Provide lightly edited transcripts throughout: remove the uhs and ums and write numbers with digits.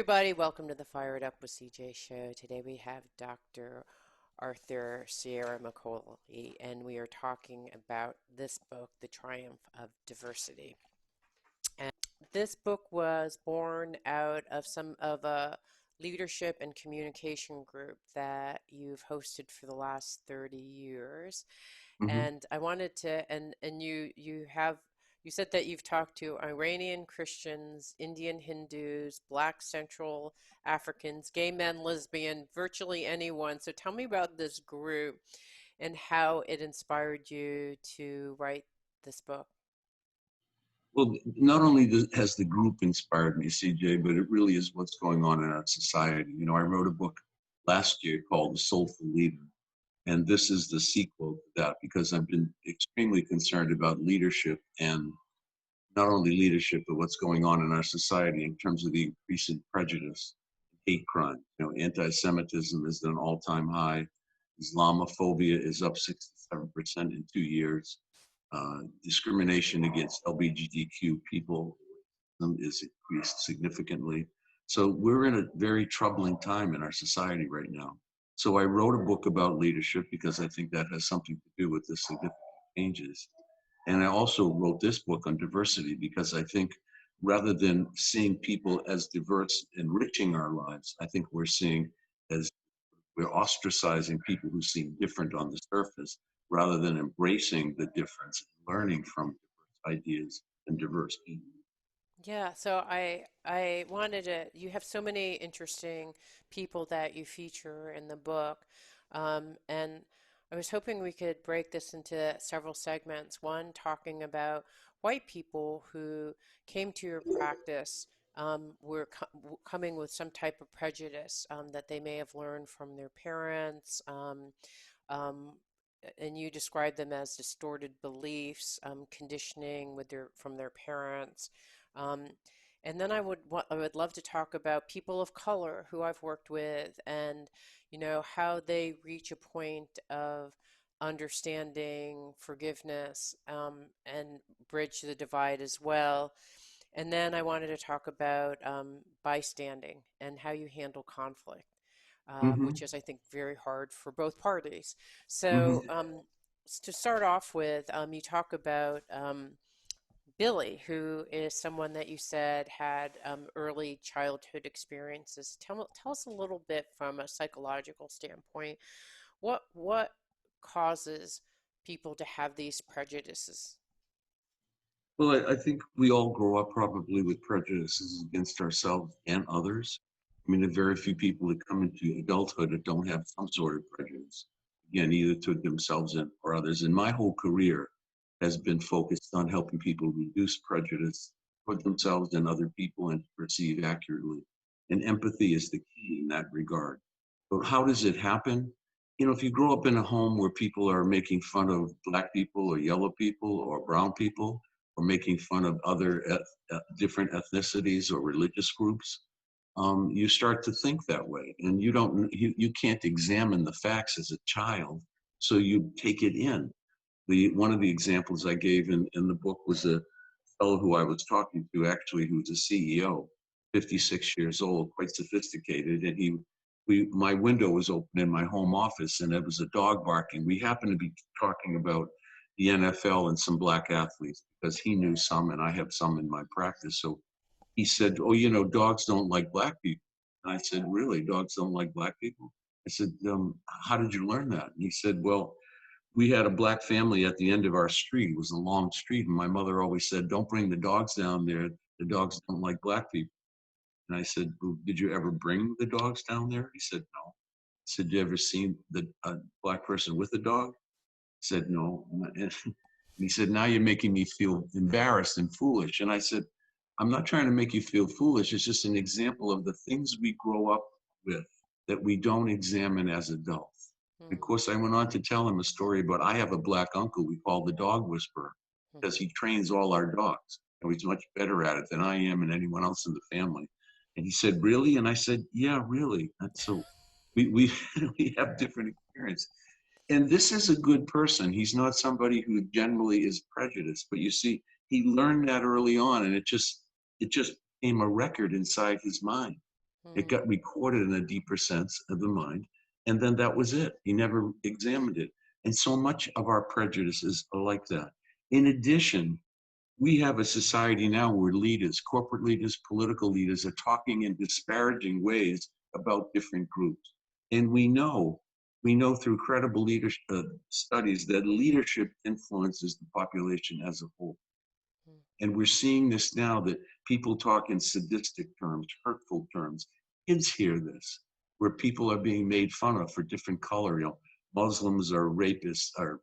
everybody. Welcome to the Fired Up with CJ show. Today we have Dr. Arthur Ciarmamicoli, and we are talking about this book, The Triumph of Diversity. And this book was born out of some of a leadership and communication group that you've hosted for the last 30 years. hmm And I wanted to, and you said that you've talked to Iranian Christians, Indian Hindus, Black Central Africans, gay men, lesbian, virtually anyone. So tell me about this group and how it inspired you to write this book. Well, not only has the group inspired me, CJ, but it really is what's going on in our society. You know, I wrote a book last year called The Soulful Leader, and this is the sequel to that because I've been extremely concerned about leadership and not only leadership, but what's going on in our society in terms of the increase in prejudice, hate crime. You know, anti-Semitism is at an all-time high. Islamophobia is up 67% in 2 years. Discrimination against LBGTQ people is increased significantly. So we're in a very troubling time in our society right now. So I wrote a book about leadership because I think that has something to do with the significant changes. And I also wrote this book on diversity because I think rather than seeing people as diverse enriching our lives, I think we're seeing as we're ostracizing people who seem different on the surface rather than embracing the difference, learning from diverse ideas and diverse people. Yeah, so I wanted to, you have so many interesting people that you feature in the book. And I was hoping we could break this into several segments. One, talking about white people who came to your practice, were coming with some type of prejudice that they may have learned from their parents. Um, and you describe them as distorted beliefs, conditioning from their parents. Um, and then I would love to talk about people of color who I've worked with, and how they reach a point of understanding, forgiveness, and bridge the divide as well. And then I wanted to talk about bystanding and how you handle conflict, which hmm is, I think, very hard for both parties. So, hmm to start off with, you talk about Billy, who is someone that you said had early childhood experiences. Tell us a little bit from a psychological standpoint. What causes people to have these prejudices? Well, I think we all grow up probably with prejudices against ourselves and others. I mean, there are very few people that come into adulthood that don't have some sort of prejudice, again, either to themselves or others. And my whole career has been focused on helping people reduce prejudice for themselves and other people and to perceive accurately. And empathy is the key in that regard. But how does it happen? You know, if you grow up in a home where people are making fun of black people or yellow people or brown people, or making fun of other different ethnicities or religious groups, you start to think that way, and you can't examine the facts as a child, so you take it in. The one of the examples I gave in the book was a fellow who I was talking to, actually, who's a CEO, 56 years old, quite sophisticated, and my window was open in my home office, and there was a dog barking. We happened to be talking about the NFL and some black athletes because he knew some, and I have some in my practice. So he said, "Oh, you know, dogs don't like black people." And I said, "Really? Dogs don't like black people?" I said, "How did you learn that?" And he said, "Well, we had a black family at the end of our street. It was a long street, and my mother always said, 'Don't bring the dogs down there. The dogs don't like black people.'" And I said, "Well, did you ever bring the dogs down there?" He said, "No." I said, "You ever seen the black person with a dog?" He said, "No." And he said, "Now you're making me feel embarrassed and foolish." And I said, "I'm not trying to make you feel foolish. It's just an example of the things we grow up with that we don't examine as adults." Of Hmm. course, I went on to tell him a story about I have a black uncle we call the dog whisperer because Hmm. he trains all our dogs. And he's much better at it than I am and anyone else in the family. And he said, "Really?" And I said, "Yeah, really." And so we we have different experience. And this is a good person. He's not somebody who generally is prejudiced, but you see, he learned that early on, and it just became a record inside his mind. It Mm, got recorded in a deeper sense of the mind. And then that was it. He never examined it. And so much of our prejudices are like that. In addition, we have a society now where leaders, corporate leaders, political leaders are talking in disparaging ways about different groups. And we know through credible leadership studies that leadership influences the population as a whole. mm, And we're seeing this now that people talk in sadistic terms, hurtful terms. Kids hear this, where people are being made fun of for different color. Muslims are rapists, or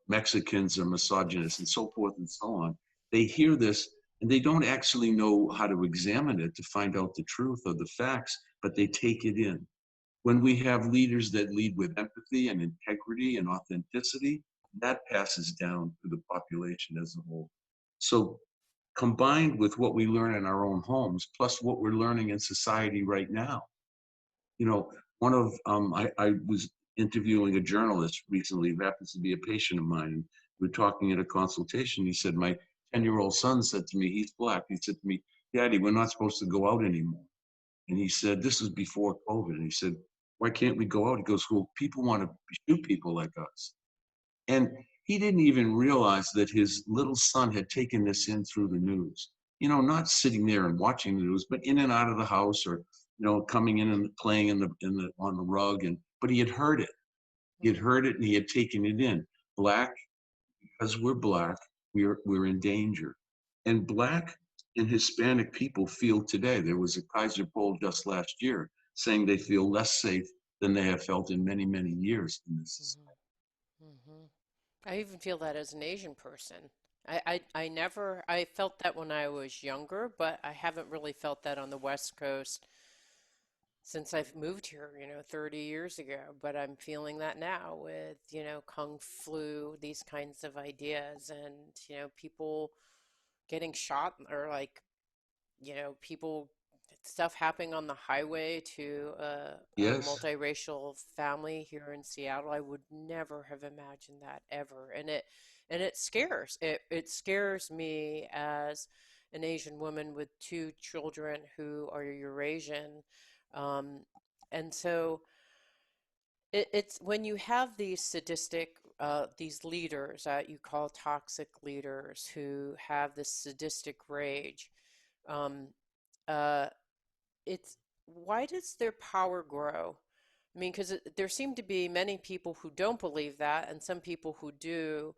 Mexicans are misogynists, and so forth and so on. They hear this and they don't actually know how to examine it to find out the truth or the facts, but they take it in. When we mm, have leaders that lead with empathy and integrity and authenticity, that passes down to the population as a whole. So, combined with what we learn in our own homes, plus what we're learning in society right now, you know, I was interviewing a journalist recently who happens to be a patient of mine. And we're talking at a consultation. He said, my 10-year-old son said to me, he's black. He said to me, Daddy, we're not supposed to go out anymore. And he said, this was before COVID. And he said, why can't we go out? He goes, well, people want to shoot people like us. And he didn't even realize that his little son had taken this in through the news. Not sitting there and watching the news, but in and out of the house, or coming in and playing in the on the rug. But he had heard it. He had mm. heard it and he had taken it in. Black, because we're black, we're in danger. And black and Hispanic people feel today. There was a Kaiser poll just last year saying they feel less safe than they have felt in many, many years in this. Hmm. I even feel that as an Asian person. I never, I felt that when I was younger, but I haven't really felt that on the West Coast since I've moved here, 30 years ago. But I'm feeling that now with, Kung Flu, these kinds of ideas, and, people getting shot or like, people, stuff happening on the highway to a Yes. multiracial family here in Seattle. I would never have imagined that ever, and it scares me as an Asian woman with two children who are Eurasian, um, and so it's when you have these sadistic these leaders that you call toxic leaders who have this sadistic rage. Um, uh, it's why does their power grow? I mean, because there seem to be many people who don't believe that and some people who do,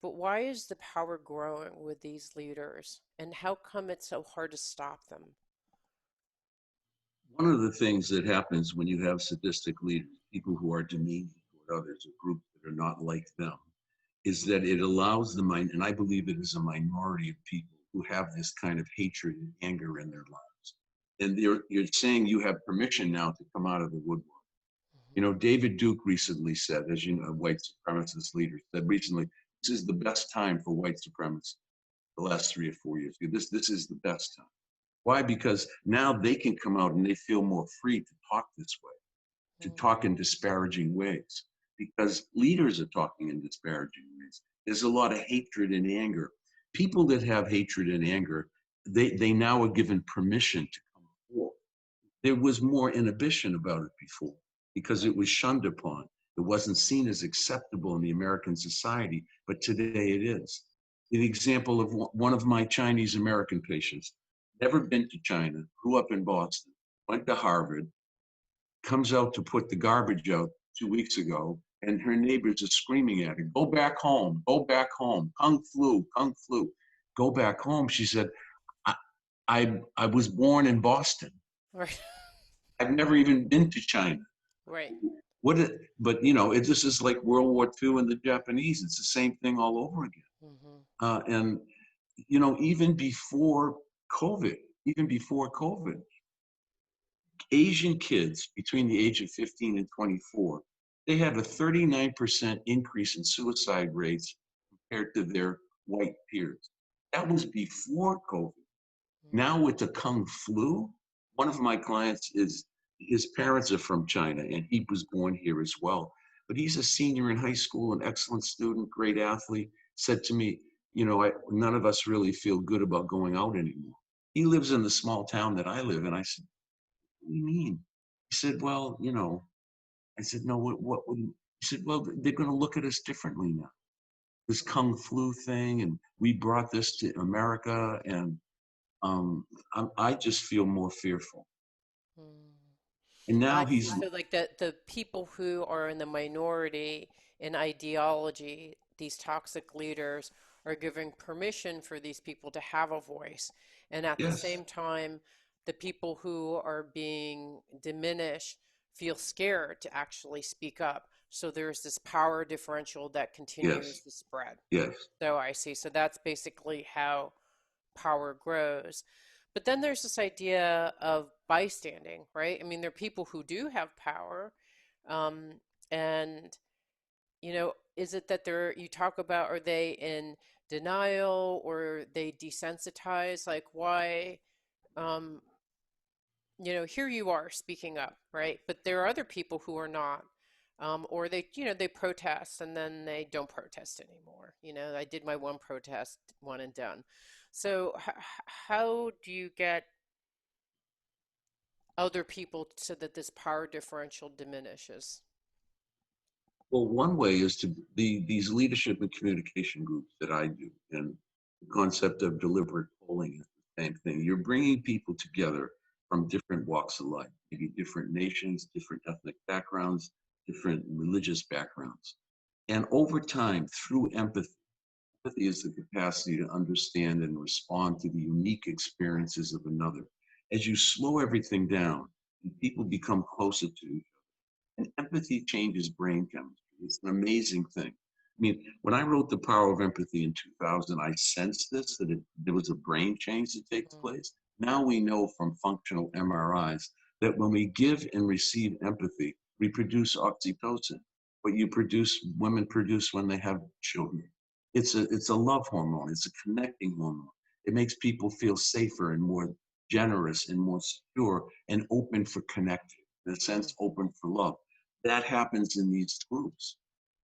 but why is the power growing with these leaders? And how come it's so hard to stop them? One of the things that happens when you have sadistic leaders, people who are demeaning toward others, a group that are not like them, is that it allows the mind, and I believe it is a minority of people who have this kind of hatred and anger in their lives. And you're saying you have permission now to come out of the woodwork. David Duke recently said, as you know, a white supremacist leader, said recently, this is the best time for white supremacists the last 3 or 4 years. This is the best time. Why? Because now they can come out and they feel more free to talk this way, to Mm, talk in disparaging ways, because leaders are talking in disparaging ways. There's a lot of hatred and anger. People that have hatred and anger, they now are given permission to come forward. There was more inhibition about it before because it was shunned upon. It wasn't seen as acceptable in the American society, but today it is. An example of one of my Chinese American patients, never been to China, grew up in Boston, went to Harvard, comes out to put the garbage out 2 weeks ago, and her neighbors are screaming at her, go back home, kung flu, go back home. She said, I, I was born in Boston. right, I've never even been to China. right. But it just is like World War II and the Japanese. It's the same thing all over again. Hmm. And even before COVID, even before COVID, Asian kids between the age of 15 and 24, they have a 39% increase in suicide rates compared to their white peers. That was before COVID. Now with the Kung Flu, one of my clients is, his parents are from China and he was born here as well. But he's a senior in high school, an excellent student, great athlete, said to me, none of us really feel good about going out anymore. He lives in the small town that I live in. I said, What do you mean? He said, well, I said, no, what would, he said, well, they're going to look at us differently now. This Kung Flu thing, and we brought this to America, and I just feel more fearful. Mm. And now I he's, see. So, like the people who are in the minority in ideology, these toxic leaders are giving permission for these people to have a voice, and at the yes, same time, the people who are being diminished feel scared to actually speak up. So there's this power differential that continues yes, to spread. yes. So I see. So that's basically how power grows. But then there's this idea of bystanding, right? I mean, there are people who do have power, um, and is it that you talk about, are they in denial or they desensitize? Like, why, um, here you are speaking up, right? But there are other people who are not. Or they protest and then they don't protest anymore. I did my one protest, one and done. So how do you get other people so that this power differential diminishes? Well, one way is these leadership and communication groups that I do, and the concept of deliberate polling is the same thing. You're bringing people together from different walks of life, maybe different nations, different ethnic backgrounds, different religious backgrounds. And over time, through empathy, empathy is the capacity to understand and respond to the unique experiences of another. As you slow everything down and people become closer to you, and empathy changes brain chemistry. It's an amazing thing. I mean, when I wrote The Power of Empathy in 2000, I sensed this, that there was a brain change that takes Mm, place. Now we know from functional MRIs that when we give and receive empathy, we produce oxytocin, what women produce when they have children. It's a love hormone. It's a connecting hormone. It makes people feel safer and more generous and more secure and open for connecting. In a mm, sense, open for love. That happens in these groups.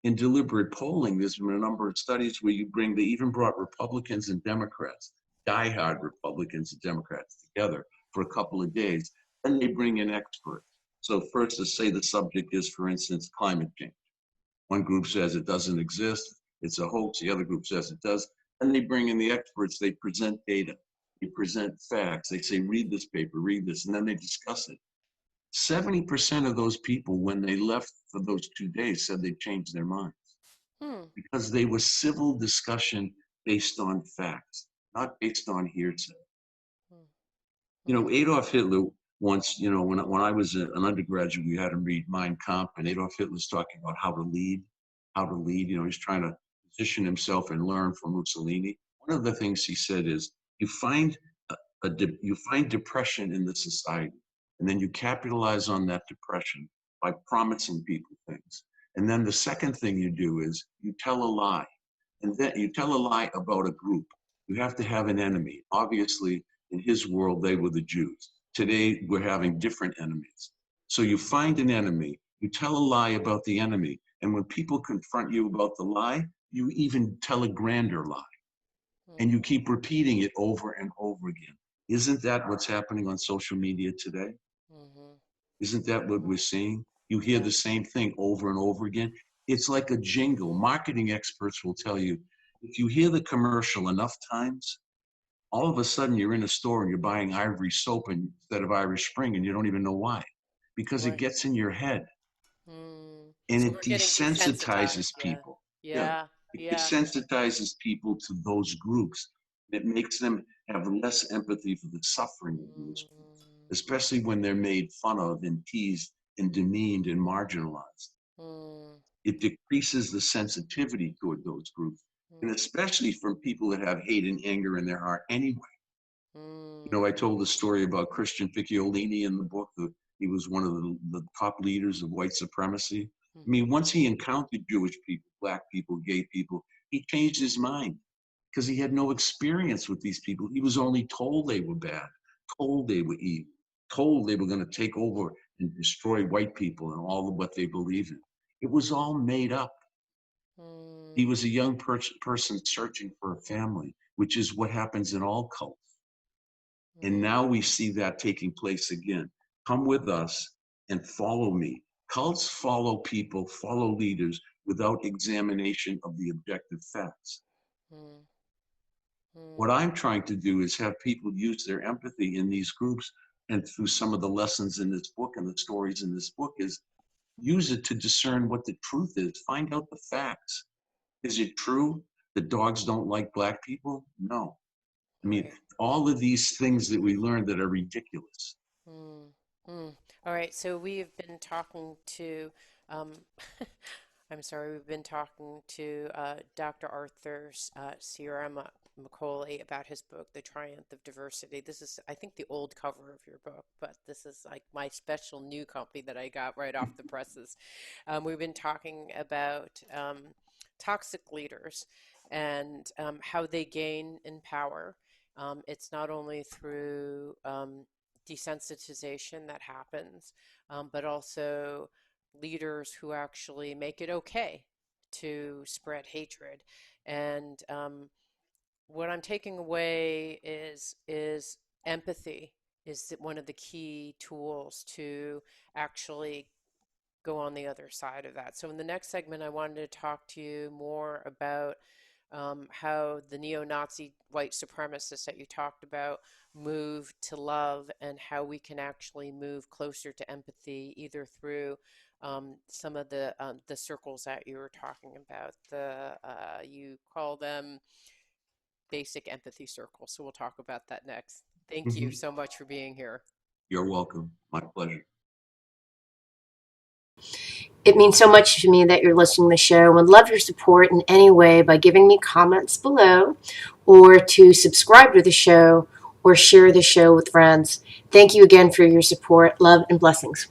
In deliberate polling, there's been a number of studies where they even brought Republicans and Democrats, diehard Republicans and Democrats together for a couple of days. Then they bring in experts. So first, to say the subject is, for instance, climate change. One group says it doesn't exist, it's a hoax. The other group says it does. And they bring in the experts, they present data, they present facts, they say, read this paper, read this, and then they discuss it. 70% of those people, when they left for those 2 days, said they changed their minds mm, because they was civil discussion based on facts, not based on hearsay. mm, mm, Adolf Hitler once, when I was an undergraduate, we had him read Mein Kampf, and Adolf Hitler's talking about how to lead, how to lead. He's trying to position himself and learn from Mussolini. One of the things he said is, you find you find depression in the society, and then you capitalize on that depression by promising people things. And then the second thing you do is you tell a lie, and then you tell a lie about a group. You have to have an enemy. Obviously, in his world, they were the Jews. Today, we're having different enemies. So you find an enemy, you tell a lie about the enemy, and when people confront you about the lie, you even tell a grander lie, and you mm, keep repeating it over and over again. Isn't that what's happening on social media today? mhm. Isn't that what we're seeing? You hear Yeah. the same thing over and over again. It's like a jingle. Marketing experts will tell you, if you hear the commercial enough times, all of a sudden you're in a store and you're buying Ivory soap instead of Irish Spring, and you don't even know why, because it Right. gets in your head Mm. and So it we're getting desensitized. desensitizes Yeah. people. Yeah, Yeah. it Yeah. desensitizes people to those groups. It makes them have less empathy for the suffering of those groups, Mm, especially when they're made fun of and teased and demeaned and marginalized. mm, It decreases the sensitivity toward those groups, and mm, especially from people that have hate and anger in their heart anyway. I mm, told the story about Christian Picciolini in the book. He was one of the top leaders of white supremacy. I mhm, mean, once he encountered Jewish people, black people, gay people, he changed his mind because he had no experience with these people. He was only told they were bad, told they were evil, told they were going to take over and destroy white people and all of what they believe in. It was all made up. He mm, was a young person searching for a family, which is what happens in all cults. And mm, now we see that taking place again. come with us and follow me. Cults follow people, follow leaders without examination of the objective facts. Mm, mm, What I'm trying to do is have people use their empathy in these groups, and through some of the lessons in this book and the stories in this book, is use it to discern what the truth is. Find out the facts. Is it true that dogs don't like black people? No. I mean, right. all of these things that we learned that are ridiculous. Mm, mm. All right, so we have been talking to, um, I'm sorry, we've been talking to Dr. Arthur Ciarmamicoli about his book, The Triumph of Diversity. This is, I think, the old cover of your book, but this is like my special new copy that I got right off the presses. We've been talking about toxic leaders and how they gain in power. It's not only through desensitization that happens, but also leaders who actually make it okay to spread hatred. And what I'm taking away is empathy is one of the key tools to actually go on the other side of that. So in the next segment, I wanted to talk to you more about how the neo-Nazi white supremacists that you talked about move to love and how we can actually move closer to empathy either through some of the circles that you were talking about. You call them basic empathy circles. So we'll talk about that next. Thank you Mhm. so much for being here. You're welcome. My pleasure. It means so much to me that you're listening to the show and love your support in any way by giving me comments below or to subscribe to the show or share the show with friends. Thank you again for your support. Love and blessings.